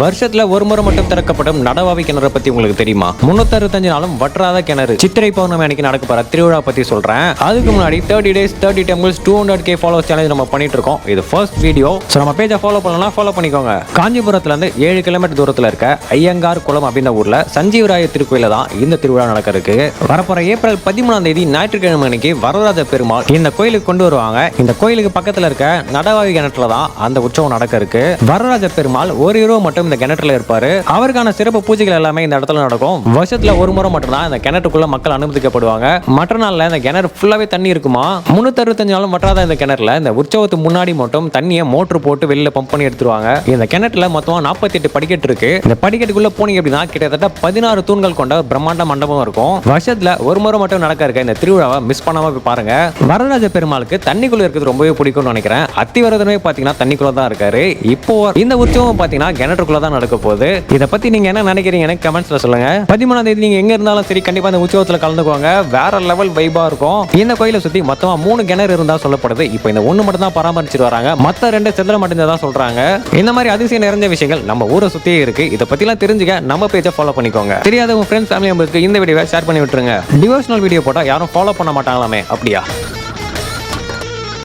வருஷத்துல ஒரு முறை மட்டும் திறக்கப்படும் நடவாவி கிணறு பத்தி உங்களுக்கு தெரியுமா? 365 நாளும் வற்றாத கிணறு. சித்திரை பௌர்ணமி அன்னைக்கு நடக்க போற திருவிழா பத்தி சொல்றேன். அதுக்கு முன்னாடி 30 days 30 temples 200k followers challenge நம்ம பண்ணிட்டு இருக்கோம். இது ஃபர்ஸ்ட் வீடியோ. சோ நம்ம பேஜை ஃபாலோ பண்ணலாம், ஃபாலோ பண்ணிக்கோங்க. காஞ்சிபுரத்துல இருந்து 7 கிலோமீட்டர் தூரத்துல இருக்க ஐயங்கார் குளம் அப்படின்ற ஊர்ல சஞ்சீவராய திருக்கோயில தான் இந்த திருவிழா நடக்கிறதுக்கு. வரப்போற ஏப்ரல் 13ஆம் தேதி ஞாயிற்றுக்கிழமை அன்னைக்கு வரதராஜ பெருமாள் இந்த கோயிலுக்கு கொண்டு வருவாங்க. இந்த கோயிலுக்கு பக்கத்துல இருக்க நடவாவி கிணற்றுல தான் அந்த உற்சவம் நடக்க இருக்கு. வரதராஜ பெருமாள் ஒரு இரவு மட்டும் இந்த கிணற்றுல இருப்பாரு. அவருக்கான சிறப்பு பூஜைகள் எல்லாமே இந்த இடத்துல நடக்கும். வருஷத்துல ஒரு முறை மட்டும் தான் இந்த கிணற்றுக்குள்ள மக்கள் அனுமதிக்கப்படுவாங்க. மற்ற நாள்ல இந்த கிணறு ஃபுல்லாவே தண்ணி இருக்குமா. 365 நாளும் வற்றாத இந்த கிணறுல இந்த உற்சவத்துக்கு முன்னாடி மட்டும் தண்ணியை மோட்டர் போட்டு வெளியில பம்ப் பண்ணி எடுத்துருவாங்க. இந்த கிணற்றுல மொத்தமா 48 படிக்கட்டு இருக்கு. இந்த படிக்கட்டுக்குள்ள போனீங்க அப்படின்னா கிட்டத்தட்ட 16 தூண்கள் கொண்ட பிரம்மாண்ட மண்டபம் இருக்கும். வருஷத்துல ஒரு முறை மட்டும் நடக்க இருக்க இந்த திருவிழாவை மிஸ் பண்ணாம போய் பாருங்க. வரதராஜ பெருமாளுக்கு தண்ணிக்குள்ள இருக்கிறது ரொம்பவே பிடிக்கும்னு நினைக்கிறேன். அத்திவரதனே பாத்தீங்கன்னா தண்ணிக்குள்ள தான் இருக்காரு. இப்போ இந்த உற்சவம் பாத்தீங்கன்னா கிணற்றுக்குள்ள தான் நடக்க போகுது. இத பத்தி நீங்க என்ன நினைக்கிறீங்கன்னு கமெண்ட்ஸ்ல சொல்லுங்க. 13ஆம் தேதி நீங்க எங்க இருந்தாலும் சரி கண்டிப்பா இந்த உற்சவத்துல கலந்துக்குவாங்க. வேற லெவல் வைபா இருக்கும். இந்த கோயிலை சுத்தி மொத்தமா 3 கிணறு இருந்தா சொல்லப்படுது. இப்போ இந்த ஒண்ணு மட்டும் தான் பராமரிச்சுட்டு வராங்க. மத்த 2 செதற மட்டும்தான் சொல்றாங்க. இந்த மாதிரி அதிசயம் நிறைஞ்ச விஷயங்கள் நம்ம ஊரை சுத்தியே இருக்கு. இத பத்தி எல்லாம் தெரிஞ்சுக்க நம்ம பேஜை ஃபாலோ பண்ணிக்கோங்க. தெரியாத உங்க ஃப்ரெண்ட்ஸ் ஃபேமிலி மெம்பர்ஸ்க்கு இந்த வீடியோவை ஷேர் பண்ணி விட்டுருங்க. டிவோஷனல் வீடியோ போட்டா யாரும் ஃபாலோ பண்ண மாட்டாங்களாமே, அப்படியா?